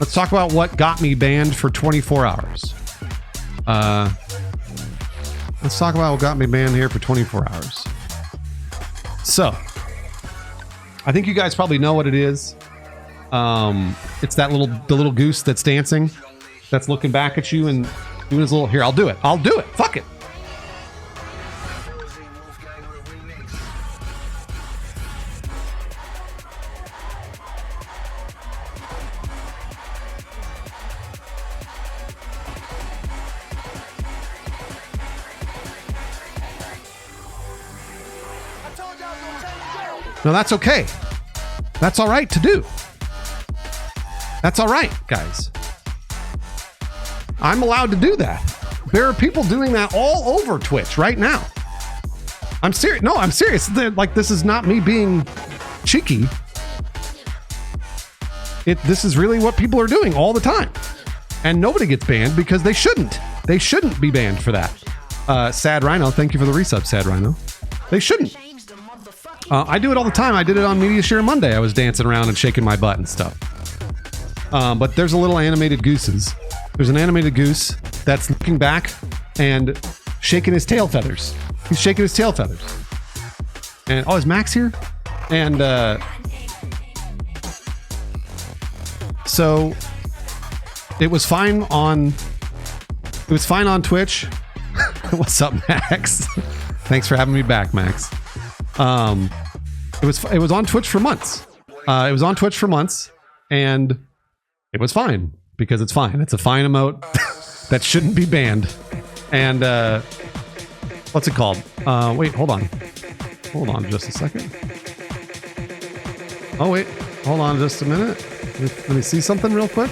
Let's talk about what got me banned for 24 hours. Let's talk about what got me banned here for 24 hours. So, I think you guys probably know what it is. It's that the little goose that's dancing, that's looking back at you and doing his little, here, I'll do it. Fuck it. No, that's okay. That's all right to do. That's all right, guys. I'm allowed to do that. There are people doing that all over Twitch right now. I'm serious. No, I'm serious. Like, this is not me being cheeky. This is really what people are doing all the time. And nobody gets banned because they shouldn't. They shouldn't be banned for that. Sad Rhino, thank you for the resub, Sad Rhino. They shouldn't. I do it all the time. I did it on Media Share Monday. I was dancing around and shaking my butt and stuff. But there's a little animated gooses. There's an animated goose that's looking back and shaking his tail feathers. He's shaking his tail feathers. And is Max here? And so it was fine on Twitch. What's up, Max? Thanks for having me back, Max. It was on Twitch for months. It was on Twitch for months, and it was fine because it's fine. It's a fine emote that shouldn't be banned. And what's it called? Wait, hold on just a second. Oh wait, hold on just a minute. Let me see something real quick.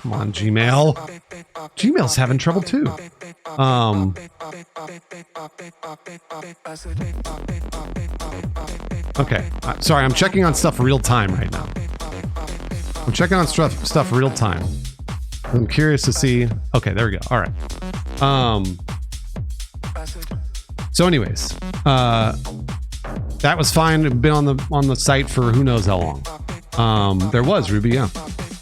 Come on, Gmail. Gmail's having trouble too. Okay, sorry, I'm checking on stuff real time right now. I'm checking on stuff real time. I'm curious to see. Okay, there we go. All right. So, anyways, that was fine. It'd been on the site for who knows how long. There was Ruby, yeah.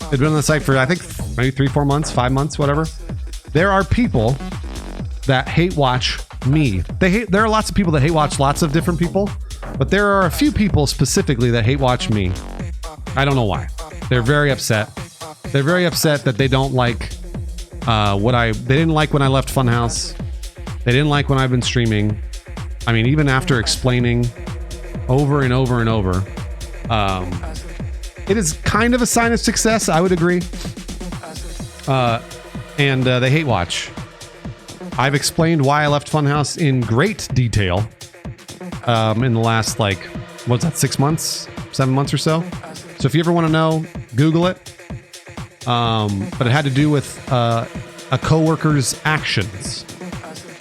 It'd been on the site for I think maybe 3-4 months, 5 months, whatever. There are people that hate watch me. There are lots of people that hate watch lots of different people, but there are a few people specifically that hate watch me. I don't know why. They're very upset. They're very upset that they don't like they didn't like when I left Funhouse. They didn't like when I've been streaming. I mean, even after explaining over and over and over, it is kind of a sign of success, I would agree. And they hate watch. I've explained why I left Funhouse in great detail in the last, 6 months, 7 months or so. So if you ever want to know, Google it. But it had to do with a coworker's actions.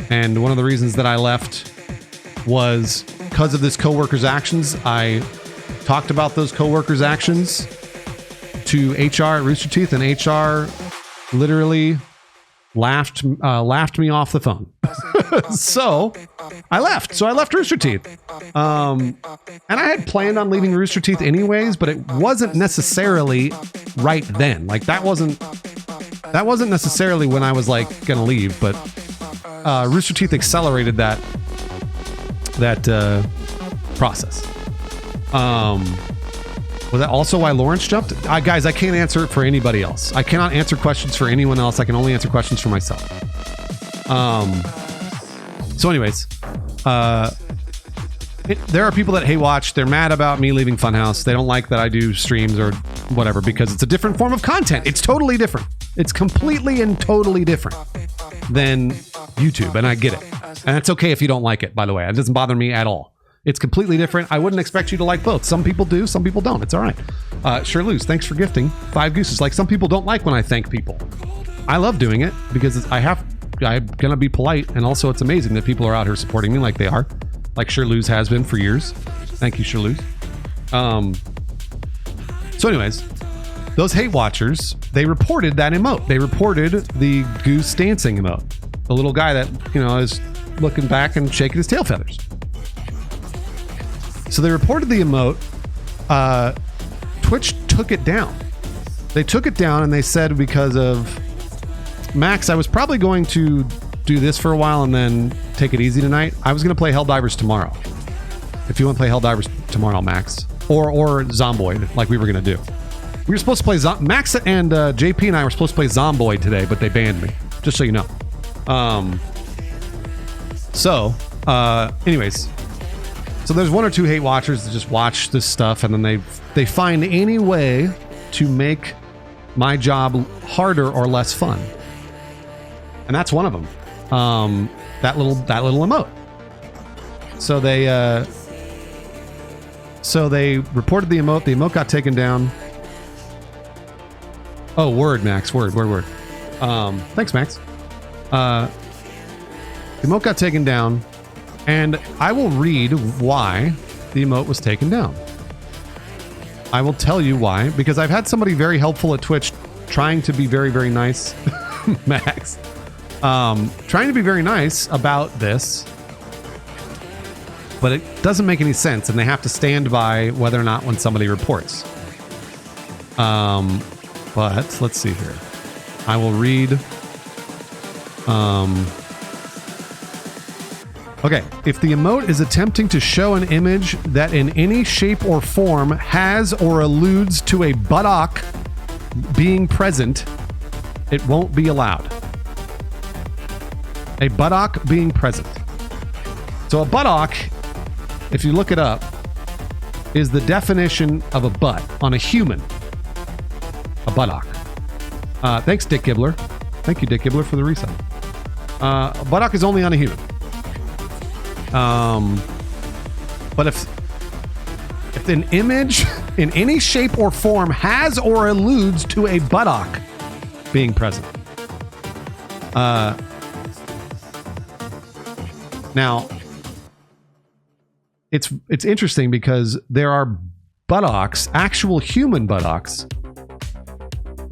And one of the reasons that I left was because of this coworker's actions. I talked about those coworkers' actions to HR at Rooster Teeth, and HR literally laughed me off the phone. So I left. So I left Rooster Teeth. And I had planned on leaving Rooster Teeth anyways, but it wasn't necessarily right then. Like that wasn't necessarily when I was gonna leave, but Rooster Teeth accelerated that process. Was that also why Lawrence jumped? Guys, I can't answer it for anybody else. I cannot answer questions for anyone else. I can only answer questions for myself. So anyways, there are people that hate watch. They're mad about me leaving Funhouse. They don't like that I do streams or whatever because it's a different form of content. It's totally different. It's completely and totally different than YouTube, and I get it. And it's okay if you don't like it, by the way. It doesn't bother me at all. It's completely different. I wouldn't expect you to like both. Some people do, some people don't. It's all right. Sure Lose, thanks for gifting 5 gooses. Some people don't like when I thank people. I love doing it because I'm gonna be polite, and also it's amazing that people are out here supporting me like they are, like Sure Lose has been for years. Thank you, Sure Lose. So anyways, those hate watchers, they reported that emote. They reported the goose dancing emote. The little guy that, is looking back and shaking his tail feathers. So they reported the emote, Twitch took it down. They took it down and they said because of Max, I was probably going to do this for a while and then take it easy tonight. I was going to play Helldivers tomorrow. If you want to play Helldivers tomorrow, Max, or Zomboid, like we were going to do. We were supposed to play Max and JP and I were supposed to play Zomboid today, but they banned me. Just so you know. Anyways, so there's one or two hate watchers that just watch this stuff and then they find any way to make my job harder or less fun, and that's one of them. That little emote. So they reported the emote. The emote got taken down. Oh, word, Max. Word. Thanks, Max. The emote got taken down, and I will read why the emote was taken down. I will tell you why, because I've had somebody very helpful at Twitch trying to be very, very nice, Max, trying to be very nice about this, but it doesn't make any sense, and they have to stand by whether or not when somebody reports. But let's see here. I will read. Okay, if the emote is attempting to show an image that in any shape or form has or alludes to a buttock being present, it won't be allowed. A buttock being present. So a buttock, if you look it up, is the definition of a butt on a human. A buttock. Thanks, Dick Gibbler. Thank you, Dick Gibbler, for the resub. A buttock is only on a human. But if an image in any shape or form has or alludes to a buttock being present. Now, it's interesting because there are buttocks, actual human buttocks.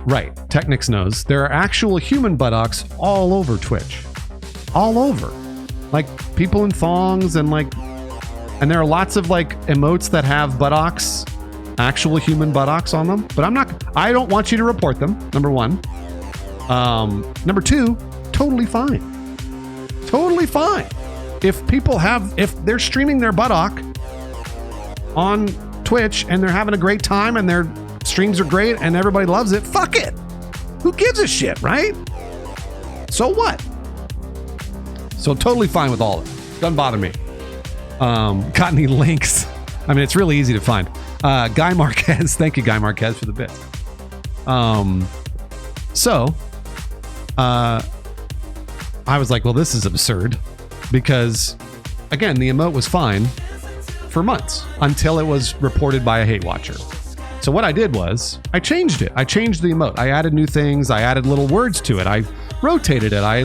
Right, Technics knows. There are actual human buttocks all over Twitch. All over. Like people in thongs and there are lots of emotes that have buttocks, actual human buttocks on them. But I don't want you to report them, number one. Number two, totally fine. Totally fine. If they're streaming their buttock on Twitch and they're having a great time and their streams are great and everybody loves it, fuck it. Who gives a shit, right? So what? So totally fine with all of it. Doesn't bother me. Got any links? I mean, it's really easy to find. Guy Marquez. Thank you, Guy Marquez, for the bit. I was like, well, this is absurd. Because, again, the emote was fine for months until it was reported by a hate watcher. So what I did was I changed it. I changed the emote. I added new things. I added little words to it. I rotated it. I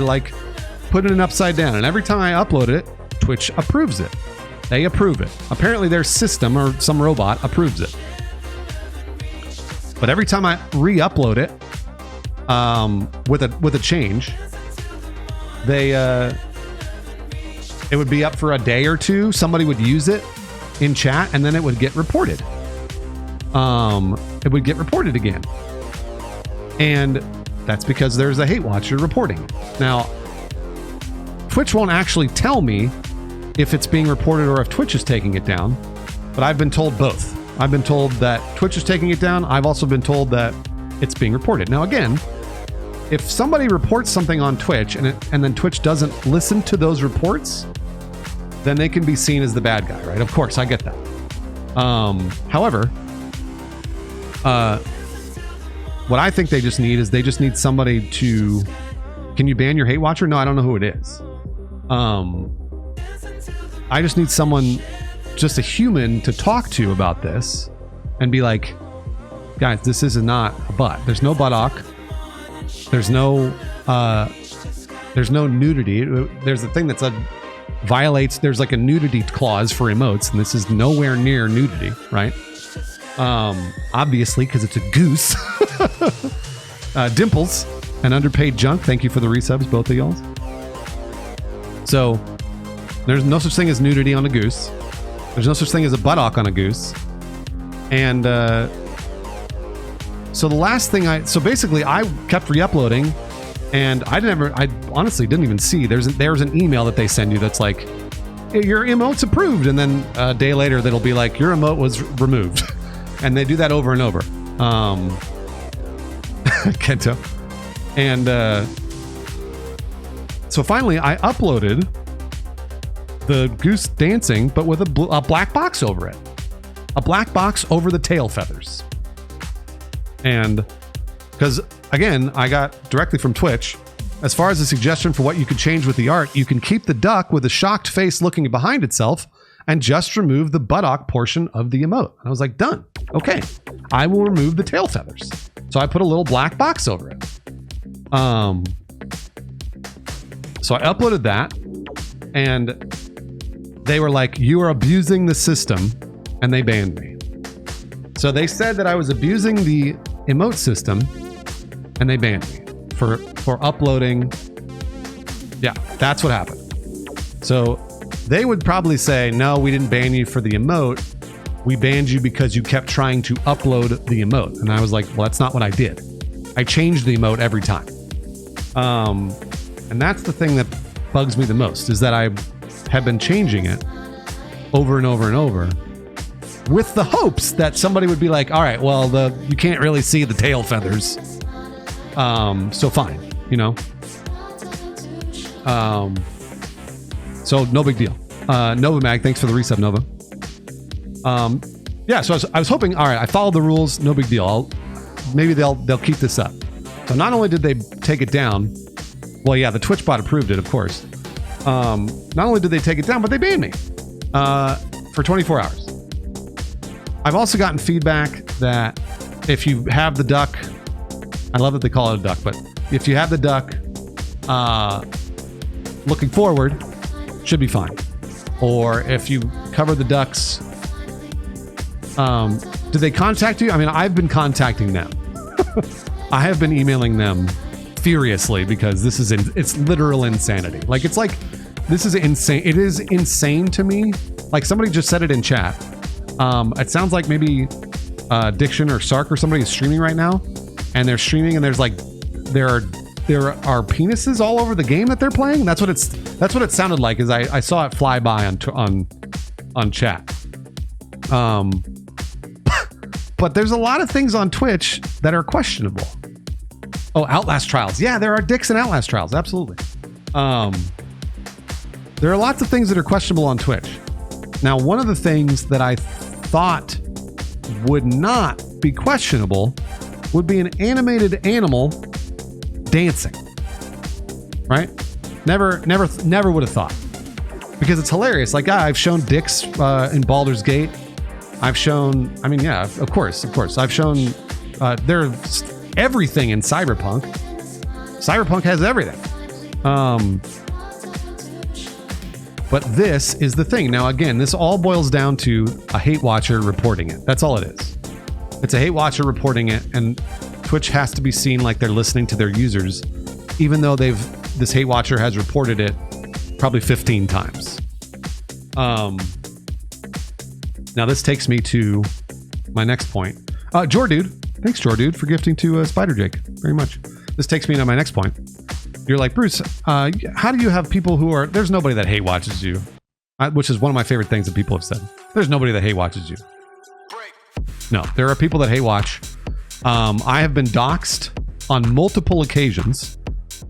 put it in upside down. And every time I uploaded it, Twitch approves it. They approve it. Apparently their system or some robot approves it. But every time I re-upload it with a change, it would be up for a day or two. Somebody would use it in chat and then it would get reported. It would get reported again. And that's because there's a hate watcher reporting. Now, Twitch won't actually tell me if it's being reported or if Twitch is taking it down, but I've been told both. I've been told that Twitch is taking it down. I've also been told that it's being reported. Now, again, if somebody reports something on Twitch and then Twitch doesn't listen to those reports, then they can be seen as the bad guy, right? Of course, I get that. However, what I think they just need somebody to... Can you ban your hate watcher? No, I don't know who it is. I just need someone, just a human, to talk to about this and be like, guys, this is not a butt. There's no buttock. There's no nudity. There's a thing that's violates. There's a nudity clause for emotes, and this is nowhere near nudity, right? Obviously, because it's a goose. Dimples and underpaid junk. Thank you for the resubs, both of y'all. So there's no such thing as nudity on a goose. There's no such thing as a buttock on a goose. And So the last thing so basically I kept re-uploading, and I honestly didn't even see there's an email that they send you that's like, hey, your emote's approved, and then a day later that'll be like, your emote was removed. And they do that over and over. Kento. And so finally I uploaded the goose dancing, but with a black box over it. A black box over the tail feathers. And because, again, I got directly from Twitch, as far as a suggestion for what you could change with the art, you can keep the duck with a shocked face looking behind itself and just remove the buttock portion of the emote. And I was like, done. Okay, I will remove the tail feathers. So I put a little black box over it. So I uploaded that, and they were like, you are abusing the system, and they banned me. So they said that I was abusing the emote system, and they banned me for uploading. Yeah, that's what happened. So they would probably say, no, we didn't ban you for the emote. We banned you because you kept trying to upload the emote. And I was like, well, that's not what I did. I changed the emote every time. And that's the thing that bugs me the most, is that I have been changing it over and over and over with the hopes that somebody would be like, all right, well, you can't really see the tail feathers. So fine, you know? So no big deal. Nova Mag, thanks for the resub, Nova. Yeah, so I was hoping, all right, I followed the rules, no big deal. Maybe they'll keep this up. So not only did they take it down, well, yeah, the Twitch bot approved it, of course. Not only did they take it down, but they banned me for 24 hours. I've also gotten feedback that if you have the duck, I love that they call it a duck, but if you have the duck looking forward, should be fine. Or if you cover the ducks, did they contact you? I mean, I've been contacting them. I have been emailing them furiously because this is it's literal insanity. Like, it's like, this is insane. It is insane to me. Like, somebody just said it in chat. It sounds like maybe Diction or Sark or somebody is streaming right now, and they're streaming, and there's like there are penises all over the game that they're playing. That's what it sounded like. Is I saw it fly by on chat. But there's a lot of things on Twitch that are questionable. Oh, Outlast trials. Yeah, there are dicks in Outlast trials. Absolutely. There are lots of things that are questionable on Twitch. Now, one of the things that I thought would not be questionable would be an animated animal dancing. Right? Never would have thought. Because it's hilarious. Like, I've shown dicks in Baldur's Gate. I've shown, I mean, yeah, of course. I've shown there's everything in Cyberpunk. Cyberpunk has everything. But this is the thing. Now, again, this all boils down to a hate watcher reporting it. That's all it is. It's a hate watcher reporting it, and Twitch has to be seen like they're listening to their users, even though this hate watcher has reported it probably 15 times. Now this takes me to my next point. Jordude, thanks Jordude for gifting to Spider Jake very much. This takes me to my next point. You're like, Bruce, how do you have people who are, there's nobody that hate watches you, which is one of my favorite things that people have said. There's nobody that hate watches you. No, there are people that hate watch. I have been doxxed on multiple occasions.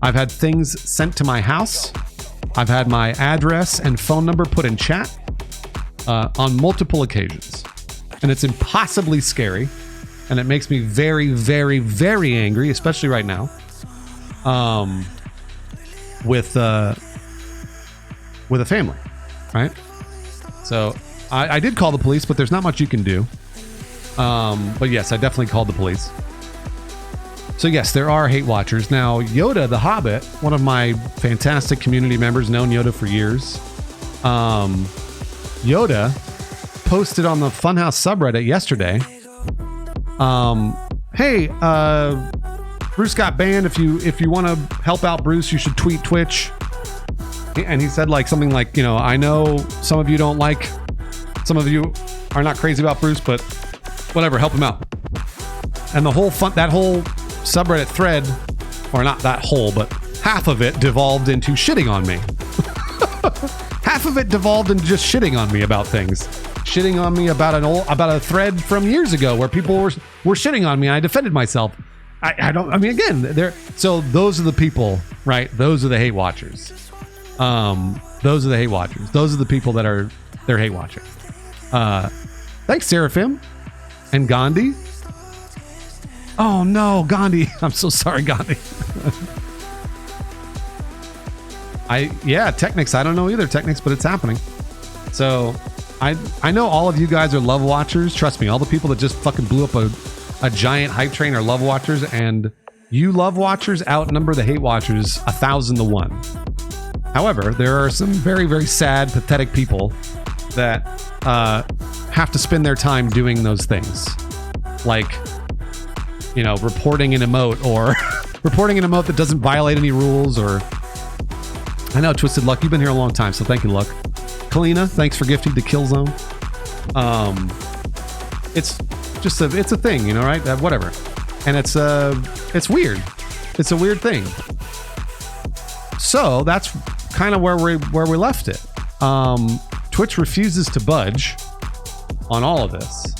I've had things sent to my house. I've had my address and phone number put in chat on multiple occasions. And it's impossibly scary. And it makes me very, very, very angry, especially right now. With a family, right? So I did call the police, but there's not much you can do. But yes, I definitely called the police. So yes, there are hate watchers. Now, Yoda the Hobbit, one of my fantastic community members, known Yoda for years. Yoda posted on the Funhouse subreddit yesterday. Hey, Bruce got banned. If you want to help out Bruce, you should tweet Twitch. And he said like something like, I know some of you don't like, some of you are not crazy about Bruce, but whatever, help him out. And the whole that whole subreddit thread, or not that whole, but half of it devolved into shitting on me. Half of it devolved into just shitting on me about things. Shitting on me about a thread from years ago where people were shitting on me and I defended myself. So those are the people, right? Those are the hate watchers. Those are the hate watchers. Those are the people they're hate watching. Thanks, Seraphim and Gandhi. Oh no, Gandhi. I'm so sorry, Gandhi. Technics. I don't know either, Technics, but it's happening. So I know all of you guys are love watchers. Trust me, all the people that just fucking blew up a giant hype train are love watchers, and you love watchers outnumber the hate watchers 1,000 to 1. However, there are some very, very sad, pathetic people that have to spend their time doing those things. Like, reporting an emote or reporting an emote that doesn't violate any rules. Or I know, Twisted Luck, you've been here a long time, so thank you, Luck. Kalina, thanks for gifting to Killzone. It's a thing, right? Whatever. And it's weird. It's a weird thing. So that's kind of where we left it. Twitch refuses to budge on all of this.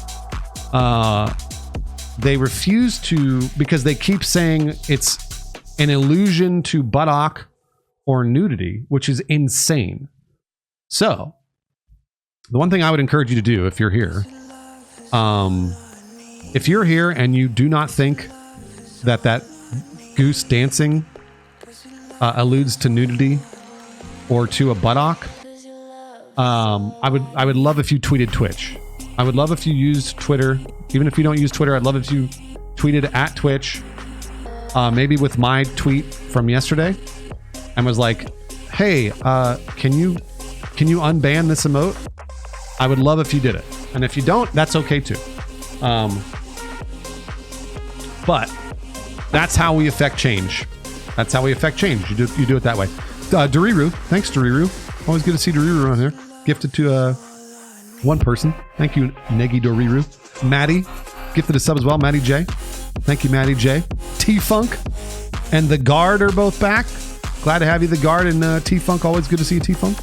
They refuse to, because they keep saying it's an allusion to buttock or nudity, which is insane. So the one thing I would encourage you to do if you're here, and you do not think that goose dancing alludes to nudity or to a buttock, I would love if you tweeted Twitch. I would love if you used Twitter. Even if you don't use Twitter, I'd love if you tweeted at Twitch, maybe with my tweet from yesterday, and was like, hey, can you unban this emote? I would love if you did it. And if you don't, that's okay too. But that's how we affect change. That's how we affect change. You do it that way. Doriru, thanks, Doriru. Always good to see Doriru on here. Gifted to one person. Thank you, Negi Doriru. Maddie, gifted a sub as well. Maddie J. Thank you, Maddie J. T-Funk and The Guard are both back. Glad to have you, The Guard and T-Funk. Always good to see you, T-Funk.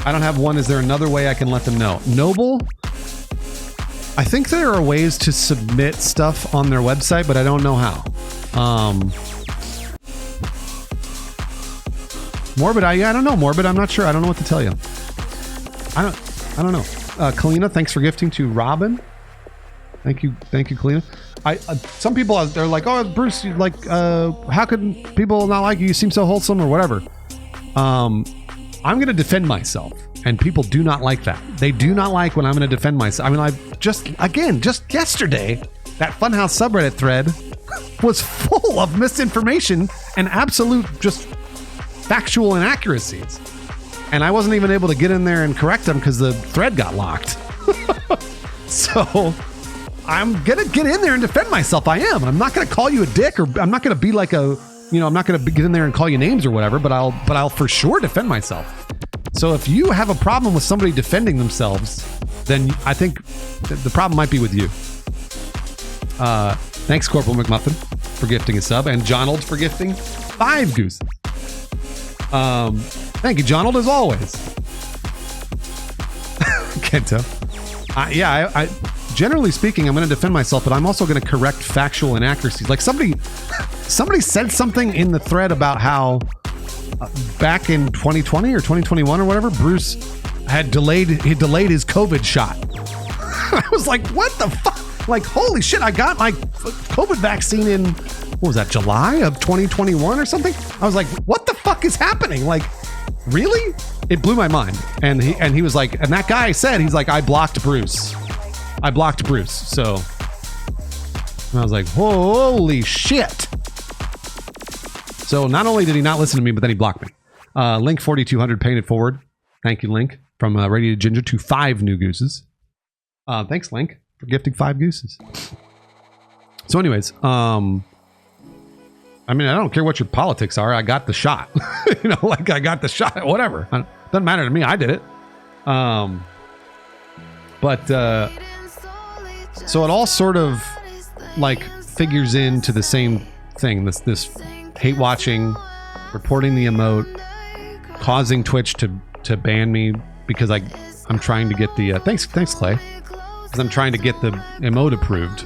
I don't have one. Is there another way I can let them know? Noble? I think there are ways to submit stuff on their website, but I don't know how. Morbid, I don't know. Morbid, I'm not sure. I don't know what to tell you. I don't know. Kalina, thanks for gifting to Robin. Thank you, Kalina. Some people, they're like, oh, Bruce, how could people not like you? You seem so wholesome or whatever. I'm going to defend myself, and people do not like that. They do not like when I'm going to defend myself. I mean, just yesterday, that Funhouse subreddit thread was full of misinformation and absolute just factual inaccuracies. And I wasn't even able to get in there and correct them because the thread got locked. So I'm going to get in there and defend myself. I am. I'm not going to call you a dick, or I'm not going to be like I'm not going to get in there and call you names or whatever, but I'll for sure defend myself. So if you have a problem with somebody defending themselves, then I think the problem might be with you. Thanks, Corporal McMuffin, for gifting a sub, and Jonold for gifting 5 gooses. Thank you, Jonold, as always. Kento. I generally speaking, I'm going to defend myself, but I'm also going to correct factual inaccuracies. Like somebody said something in the thread about how back in 2020 or 2021 or whatever, Bruce had delayed his COVID shot. I was like, what the fuck? Like, holy shit, I got my COVID vaccine in, what was that, July of 2021 or something? I was like, what the fuck is happening? Like, really? It blew my mind. And he was like, and that guy said, he's like, I blocked Bruce. So and I was like, holy shit. So not only did he not listen to me, but then he blocked me. Link 4200 painted forward. Thank you, Link, from Radiated Ginger to 5 new gooses. Thanks, Link, for gifting 5 gooses. So anyways, I mean, I don't care what your politics are. I got the shot. I got the shot. Whatever. Doesn't matter to me. I did it. So it all sort of like figures into the same thing. This hate watching, reporting the emote, causing Twitch to ban me because I'm trying to get the thanks Clay, because I'm trying to get the emote approved.